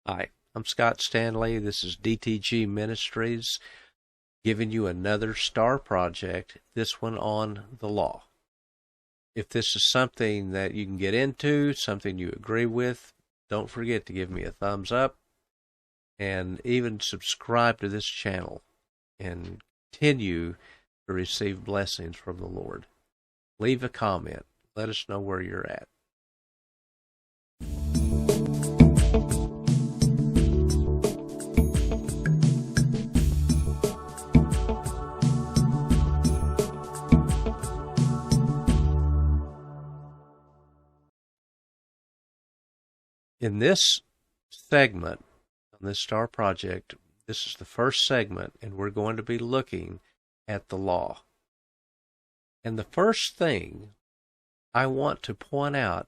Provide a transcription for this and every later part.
Hi, I'm Scott Stanley. This is DTG Ministries giving you another STAR project, this one on the law. If this is something that you can get into, something you agree with, don't forget to give me a thumbs up and even subscribe to this channel and continue to receive blessings from the Lord. Leave a comment. Let us know where you're at. In this segment on this STAR project, this is the first segment, and we're going to be looking at the law. And the first thing I want to point out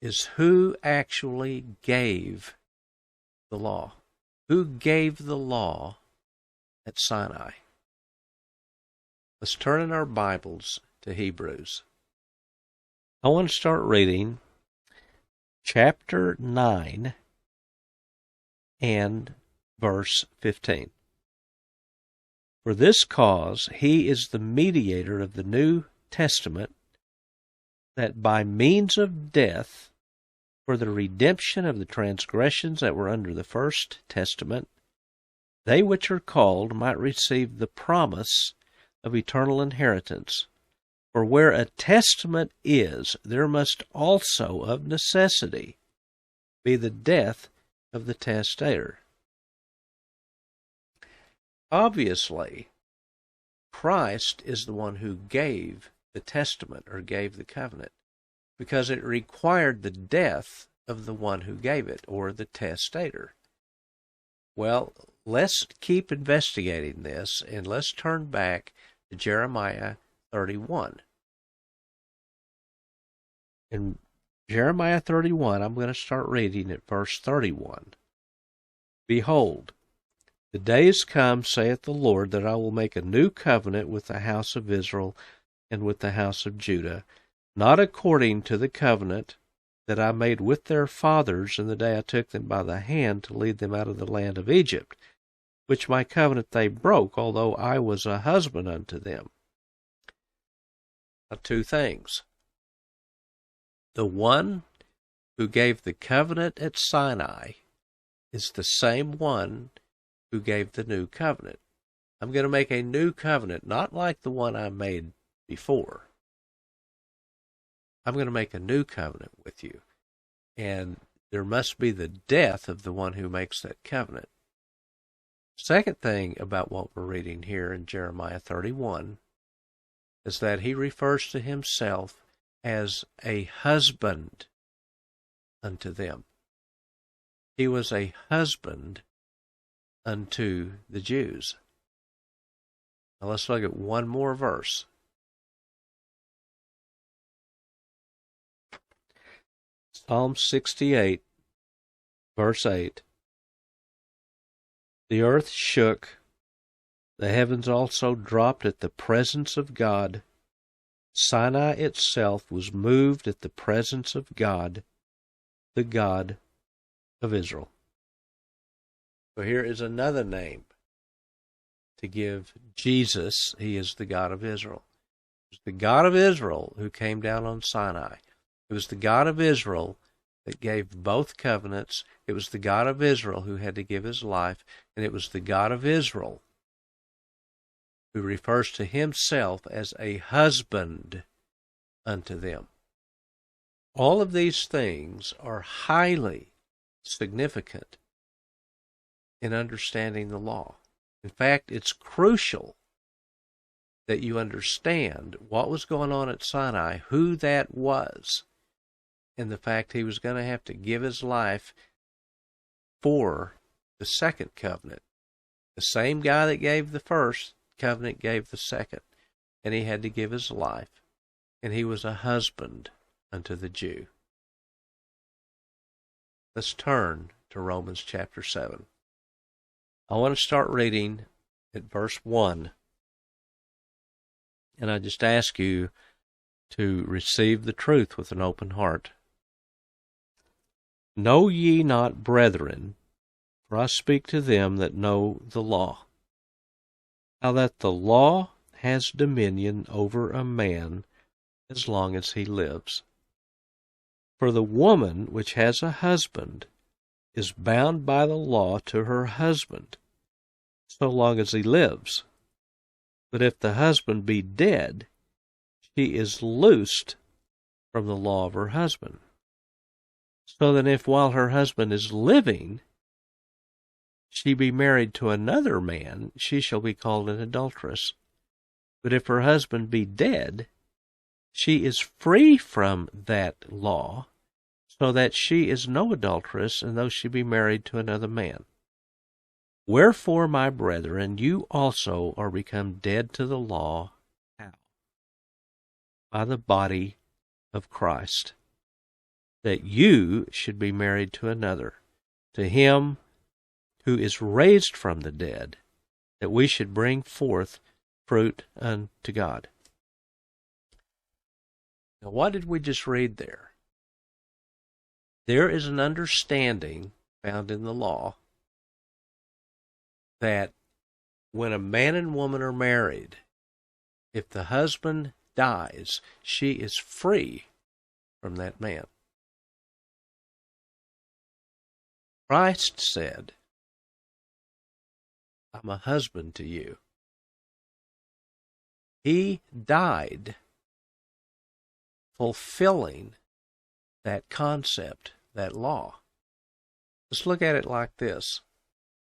is who actually gave the law. Who gave the law at Sinai? Let's turn in our Bibles to Hebrews. I want to start reading chapter 9 and verse 15. For this cause he is the mediator of the New Testament, that by means of death, for the redemption of the transgressions that were under the first testament, they which are called might receive the promise of eternal inheritance. For where a testament is, there must also of necessity be the death of the testator. Obviously, Christ is the one who gave the testament or gave the covenant, because it required the death of the one who gave it, or the testator. Well, let's keep investigating this, and let's turn back to Jeremiah 31. In Jeremiah 31, I'm going to start reading at verse 31. Behold, the days come, saith the Lord, that I will make a new covenant with the house of Israel and with the house of Judah, not according to the covenant that I made with their fathers in the day I took them by the hand to lead them out of the land of Egypt, which my covenant they broke, although I was a husband unto them. Now, two things. The one who gave the covenant at Sinai is the same one who gave the new covenant. I'm going to make a new covenant, not like the one I made before. I'm going to make a new covenant with you. And there must be the death of the one who makes that covenant. Second thing about what we're reading here in Jeremiah 31 is that he refers to himself as a husband unto them. He was a husband unto the Jews. Now let's look at one more verse. Psalm 68, verse 8. The earth shook, the heavens also dropped at the presence of God. Sinai itself was moved at the presence of God, the God of Israel. So here is another name to give Jesus. He is the God of Israel. It was the God of Israel who came down on Sinai. It was the God of Israel that gave both covenants. It was the God of Israel who had to give his life, and it was the God of Israel who refers to himself as a husband unto them. All of these things are highly significant in understanding the law. In fact, it's crucial that you understand what was going on at Sinai, who that was, and the fact he was going to have to give his life for the second covenant. The same guy that gave the first covenant gave the second, and he had to give his life, and he was a husband unto the Jew. Let's turn to Romans chapter 7. I want to start reading at verse 1, and I just ask you to receive the truth with an open heart. Know ye not, brethren, For I speak to them that know the law, how that the law has dominion over a man as long as he lives. For the woman which has a husband is bound by the law to her husband, so long as he lives. But if the husband be dead, she is loosed from the law of her husband. So that if while her husband is living, she be married to another man, she shall be called an adulteress. But if her husband be dead, she is free from that law, so that she is no adulteress, and though she be married to another man. Wherefore, my brethren, you also are become dead to the law. How? By the body of Christ, that you should be married to another, to him who is raised from the dead, that we should bring forth fruit unto God. Now, what did we just read there? There is an understanding found in the law that when a man and woman are married, if the husband dies, she is free from that man. Christ said, I'm a husband to you. He died fulfilling that concept, that law. Let's look at it like this.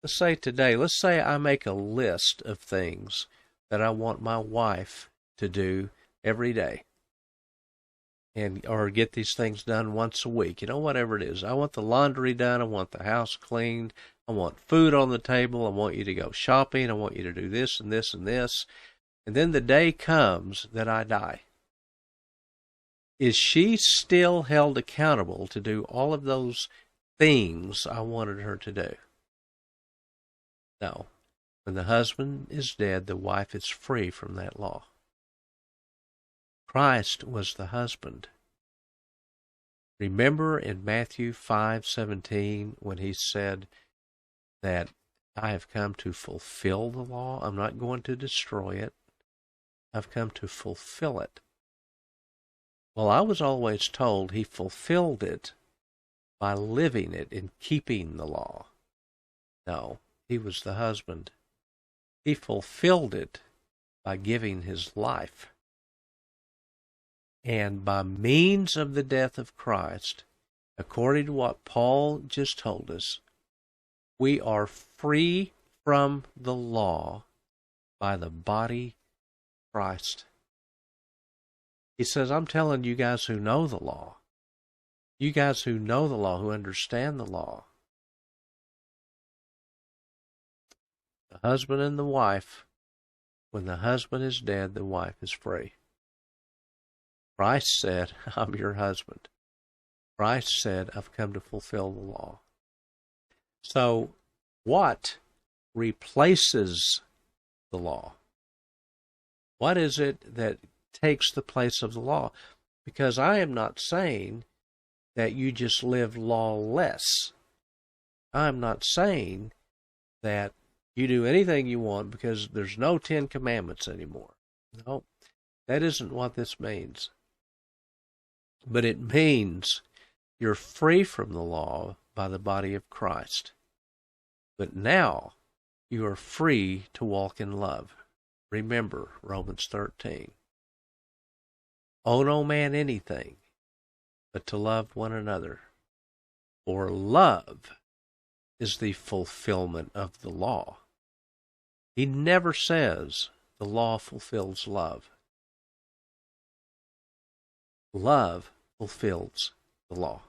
Let's say I make a list of things that I want my wife to do every day, or get these things done once a week, whatever it is. I want the laundry done, I want the house cleaned, I want food on the table, I want you to go shopping, I want you to do this and this and this. And then the day comes that I die. Is she still held accountable to do all of those things I wanted her to do? No. When the husband is dead, the wife is free from that law. Christ was the husband. Remember in Matthew 5:17 when he said that I have come to fulfill the law? I'm not going to destroy it. I've come to fulfill it. Well, I was always told he fulfilled it by living it and keeping the law. No, he was the husband. He fulfilled it by giving his life. And by means of the death of Christ, according to what Paul just told us, we are free from the law by the body of Christ. He says, I'm telling you guys who know the law, you guys who know the law, who understand the law, the husband and the wife, when the husband is dead, the wife is free. Christ said, I'm your husband. Christ said, I've come to fulfill the law. So, what replaces the law? What is it that takes the place of the law? Because I am not saying that you just live lawless. I'm not saying that you do anything you want because there's no 10 Commandments anymore. No, that isn't what this means. But it means you're free from the law by the body of Christ. But now you are free to walk in love. Remember Romans 13. Owe no man anything but to love one another. For love is the fulfillment of the law. He never says the law fulfills love. Love fulfills the law.